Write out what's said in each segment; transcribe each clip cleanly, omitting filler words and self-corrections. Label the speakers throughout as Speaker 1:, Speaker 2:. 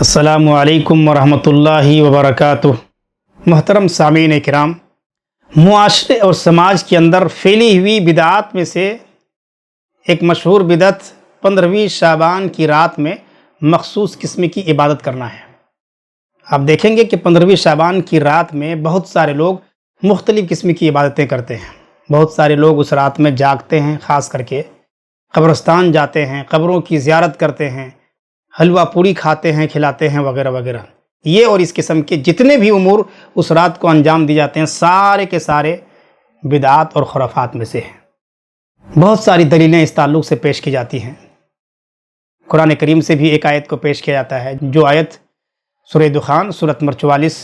Speaker 1: अस्सलामु अलैकुम वरहमतुल्लाहि वबरकातुह। मोहतरम सामीन किराम, मुआशरे और समाज के अंदर फैली हुई बिदात में से एक मशहूर बिदअत 15वीं शाबान की रात में मखसूस किस्म की इबादत करना है। आप देखेंगे कि 15वीं शाबान की रात में बहुत सारे लोग मुख्तलिफ़ किस्म की इबादतें करते हैं। बहुत सारे लोग उस रात में जागते हैं, ख़ास करके क़ब्रस्तान जाते हैं, क़ब्रों की ज़ियारत करते हैं, हलवा पूरी खाते हैं, खिलाते हैं वगैरह वगैरह। ये और इस किस्म के जितने भी उमूर उस रात को अंजाम दिए जाते हैं, सारे के सारे बिदात और खुराफात में से हैं। बहुत सारी दलीलें इस ताल्लुक़ से पेश की जाती हैं। कुरान करीम से भी एक आयत को पेश किया जाता है, जो आयत सूरह दुखान सूरत नंबर 44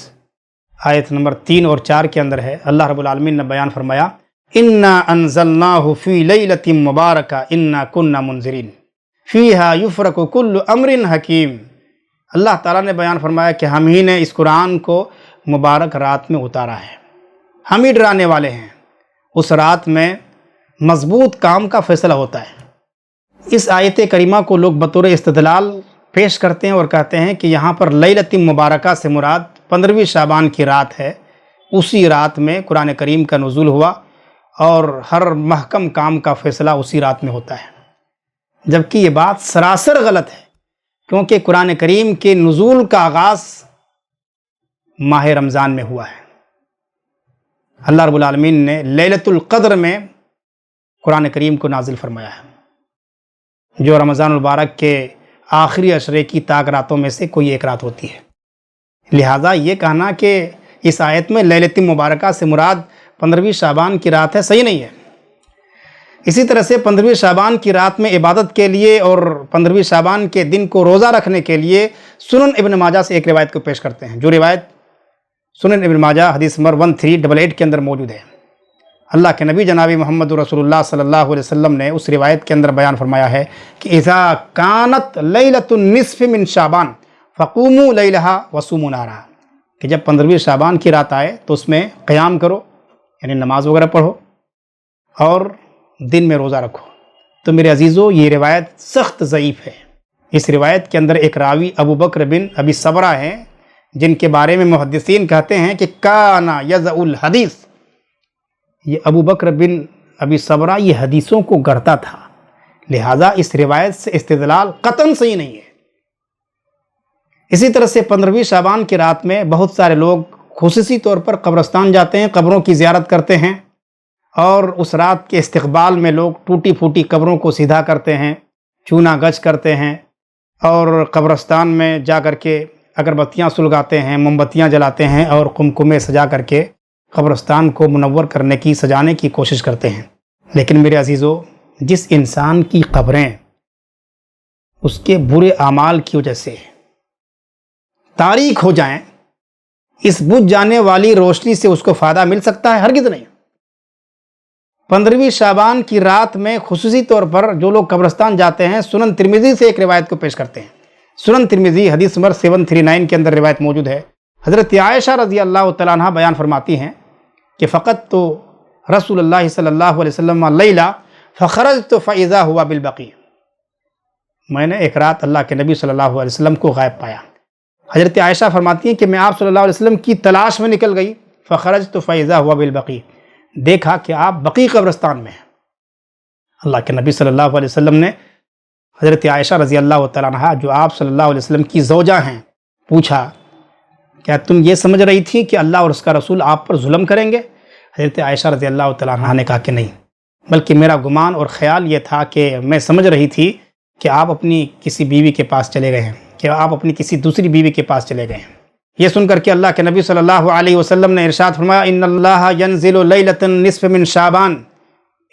Speaker 1: आयत नंबर 3 और 4 के अंदर है। अल्लाह रब्बुल आलमीन ने बयान फरमाया, इन्ना अंज़लनाहु फ़ी लैलतिन मुबारका इन्ना कुन्ना मुनज़िरीन फ़ीहा युफ़रक़ु कुल्लु अम्रिन हकीम। अल्लाह ताला ने बयान फरमाया कि हम ही ने इस कुरान को मुबारक रात में उतारा है, हम ही डराने वाले हैं। उस रात में मज़बूत काम का फ़ैसला होता है। इस आयत करीमा को लोग बतौर इस्तिदलाल पेश करते हैं और कहते हैं कि यहाँ पर लैलतिन मुबारका से मुराद 15वीं शाबान की रात है। उसी रात में कुरान करीम का नुज़ूल हुआ और हर महकम काम का फ़ैसला उसी रात में होता है, जबकि ये बात सरासर गलत है, क्योंकि कुरान करीम के नुज़ूल का आगाज़ माह रमज़ान में हुआ है। अल्लाह रब्बुल आलमीन ने लैलतुल क़द्र में कुरान करीम को नाजिल फरमाया है, जो रमज़ान मुबारक के आखिरी अशरे की ताक रातों में से कोई एक रात होती है। लिहाजा ये कहना कि इस आयत में लैलतुल मुबारका से मुराद 15वीं शाबान की रात है, सही नहीं है। इसी तरह से 15वीं शाबान की रात में इबादत के लिए और 15वीं शाबान के दिन को रोज़ा रखने के लिए सुनन इब्न माजा से एक रिवायत को पेश करते हैं, जो रिवायत सुनन इब्न माजा हदीस नंबर 1388 के अंदर मौजूद है। अल्लाह के नबी जनाबी मोहम्मद रसूलुल्लाह सल्लल्लाहु अलैहि वसल्लम ने उस रिवायत के अंदर बयान फरमाया है कि इज़ा कानत लैलतुन निस्फ़ मिन शाबान फ़क़ूमू लैलहा वसूमू नहारहा, कि जब 15वीं शाबान की रात आए तो उसमें क़याम करो, यानी नमाज वगैरह पढ़ो, और दिन में रोज़ा रखो। तो मेरे अजीज़ों, ये रिवायत सख्त ज़ईफ़ है। इस रिवायत के अंदर एक रावी अबू बकर बिन अबी सबरा हैं, जिनके बारे में मुहद्दिसीन कहते हैं कि काना यज़उल हदीस। ये अबू बकर बिन अबी सबरा ये हदीसों को गढ़ता था, लिहाजा इस रिवायत से इस्तिदलाल कतन सही नहीं है। इसी तरह से 15वीं शाबान की रात में बहुत सारे लोग खुसूसी तौर पर कब्रस्तान जाते हैं, कब्रों की ज़ियारत करते हैं, और उस रात के इस्तकबाल में लोग टूटी फूटी कब्रों को सीधा करते हैं, चूना गज करते हैं, और कब्रस्तान में जा कर के अगरबत्तियाँ सुलगाते हैं, मोमबत्तियाँ जलाते हैं, और कुमकुमे सजा करके कब्रस्तान को मुनव्वर करने की, सजाने की कोशिश करते हैं। लेकिन मेरे अजीज़ों, जिस इंसान की कब्रें उसके बुरे आमाल की वजह से तारीख हो जाएं, इस बुझ जाने वाली रोशनी से उसको फ़ायदा मिल सकता है? हरगिज़ नहीं। 15वीं शाबान की रात में खुसूसी तौर पर जो लोग कब्रस्तान जाते हैं, सुनन तिरमिज़ी से एक रिवायत को पेश करते हैं। सुनन तिरमिज़ी हदीस नंबर 739 के अंदर रिवायत मौजूद है। हज़रत आयशा रज़ी अल्लाह तआला अन्हा बयान फरमाती हैं कि फ़क़त तो रसूलुल्लाह सल्लल्लाहु अलैहि वसल्लम लैला फ़ख़रजतु फ़इज़ा हुवा बिलबक़ी, मैंने एक रात अल्लाह के नबी सल्लल्लाहु अलैहि वसल्लम को गायब पाया। हज़रत आयशा फरमाती हैं कि मैं आप सल्लल्लाहु अलैहि वसल्लम की तलाश में निकल गई। फ़ख़रजतु फ़इज़ा हुवा बिलबक़ी, देखा कि आप बकी कब्रस्तान में हैं। अल्लाह के नबी सल्लल्लाहु अलैहि वसल्लम ने हज़रत आयशा रज़ी अल्लाह तआला अन्हा, जो आप सल्लल्लाहु अलैहि वसल्लम की ज़ौजा हैं, पूछा, क्या तुम ये समझ रही थी कि अल्लाह और उसका रसूल आप पर जुल्म करेंगे? हज़रत आयशा रज़ी अल्लाह तआला अन्हा ने कहा कि नहीं, बल्कि मेरा गुमान और ख़याल ये था कि मैं समझ रही थी कि आप अपनी किसी बीवी के पास चले गए हैं, कि आप अपनी किसी दूसरी बीवी के पास चले गए हैं। ये सुनकर के अल्लाह के नबी सल्लल्लाहु अलैहि वसल्लम ने इरशाद फरमाया, इन्नल्लाह यंज़िलु लैलतन निस्फ़ मिन शाबान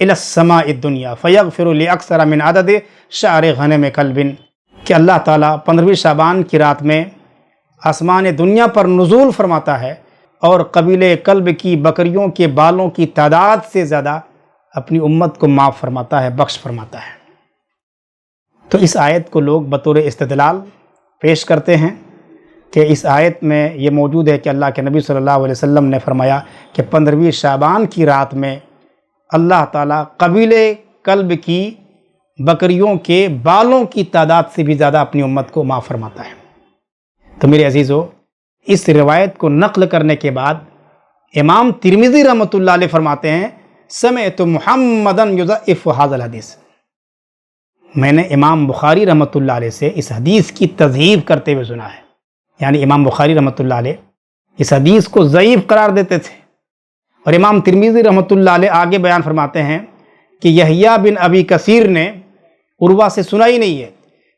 Speaker 1: इलस समाइद दुनिया फ़यग़फ़िरु लिअक्सर मिन अदद शअर गनम कल्बिन, कि अल्लाह ताला 15वीं शाबान की रात में आसमान दुनिया पर नुज़ूल फरमाता है और कबीले कल्ब की बकरियों के बालों की तादाद से ज़्यादा अपनी उम्मत को माफ़ फरमाता है, बख्श फरमाता है। तो इस आयत को लोग बतौर इस्तिदलाल पेश करते हैं कि इस आयत में ये मौजूद है कि अल्लाह के नबी सल्लल्लाहु अलैहि वसल्लम ने फरमाया कि 15वीं शाबान की रात में अल्लाह ताला कबीले कल्ब की बकरियों के बालों की तादाद से भी ज़्यादा अपनी उम्मत को माफ़ फरमाता है। تو میرے عزیزو، اس روایت کو نقل کرنے کے بعد امام ترمذی رحمۃ اللہ علیہ فرماتے ہیں سمعت محمدن یضعف ھذا الحدیث، میں نے امام بخاری رحمۃ اللہ علیہ سے اس حدیث کی تضعیف کرتے ہوئے سنا ہے۔ یعنی امام بخاری رحمۃ اللہ علیہ اس حدیث کو ضعیف قرار دیتے تھے، اور امام ترمذی رحمۃ اللہ علیہ آگے بیان فرماتے ہیں کہ یحییٰ بن ابی کثیر نے عروہ سے سنا ہی نہیں ہے،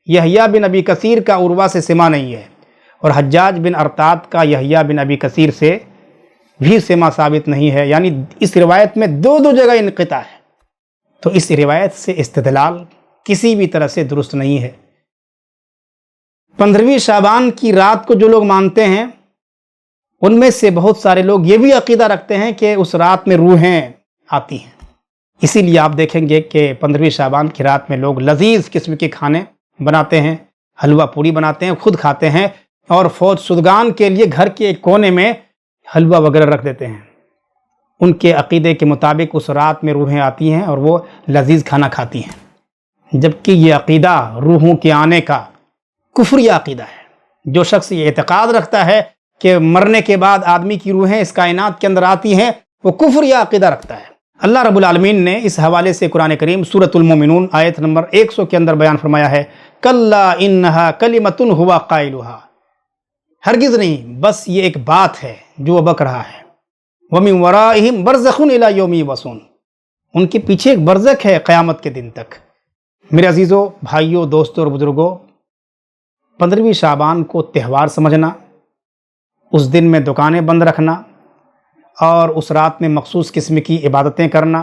Speaker 1: یحییٰ بن ابی کثیر کا عروہ سے سما نہیں ہے، اور حجاج بن ارطاد کا یحییٰ بن ابی کثیر سے بھی سما ثابت نہیں ہے۔ یعنی اس روایت میں دو جگہ انقطاع ہے، تو اس روایت سے استدلال کسی بھی طرح سے درست نہیں ہے۔ 15ویں شعبان کی رات کو جو لوگ مانتے ہیں ان میں سے بہت سارے لوگ یہ بھی عقیدہ رکھتے ہیں کہ اس رات میں روحیں آتی ہیں، اسی لیے آپ دیکھیں گے کہ 15ویں شعبان کی رات میں لوگ لذیذ قسم کے کھانے بناتے ہیں، حلوہ پوری بناتے ہیں، خود کھاتے ہیں، اور فوت شدگان کے لیے گھر کے ایک کونے میں حلوہ وغیرہ رکھ دیتے ہیں۔ ان کے عقیدے کے مطابق اس رات میں روحیں آتی ہیں اور وہ لذیذ کھانا کھاتی ہیں، جبکہ یہ عقیدہ روحوں کے آنے کا کفری عقیدہ ہے۔ جو شخص یہ اعتقاد رکھتا ہے کہ مرنے کے بعد آدمی کی روحیں اس کائنات کے اندر آتی ہیں، وہ کفری عقیدہ رکھتا ہے۔ اللہ رب العالمین نے اس حوالے سے قرآن کریم سورۃ المومنون آیت نمبر 100 کے اندر بیان فرمایا ہے کلا انہا کلمۃ ھو قائلھا، ہرگز نہیں، بس یہ ایک بات ہے جو وہ بک رہا ہے۔ وَمِن وَرَائِهِمْ بَرْزَخٌ إِلَىٰ يَوْمِ يُبْعَثُونَ، ان کے پیچھے ایک برزخ ہے قیامت کے دن تک۔ میرے عزیزوں، بھائیوں، دوستوں اور بزرگوں، 15ویں شعبان کو تہوار سمجھنا، اس دن میں دکانیں بند رکھنا اور اس رات میں مخصوص قسم کی عبادتیں کرنا،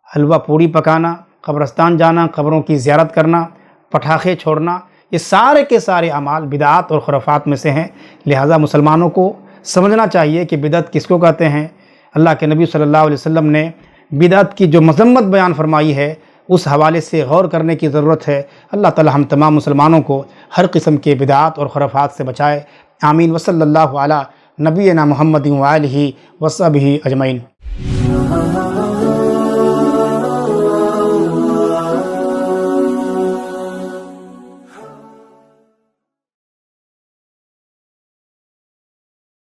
Speaker 1: حلوہ پوری پکانا، قبرستان جانا، قبروں کی زیارت کرنا، پٹاخے چھوڑنا، یہ سارے کے سارے اعمال بدعات اور خرافات میں سے ہیں۔ لہٰذا مسلمانوں کو سمجھنا چاہیے کہ بدعت کس کو کہتے ہیں۔ اللہ کے نبی صلی اللہ علیہ وسلم نے بدعت کی جو مذمت بیان فرمائی ہے اس حوالے سے غور کرنے کی ضرورت ہے۔ اللہ تعالی ہم تمام مسلمانوں کو ہر قسم کے بدعات اور خرافات سے بچائے، آمین۔ وصلی اللہ علی نبینا محمد وآلہ وصحبہ اجمعین۔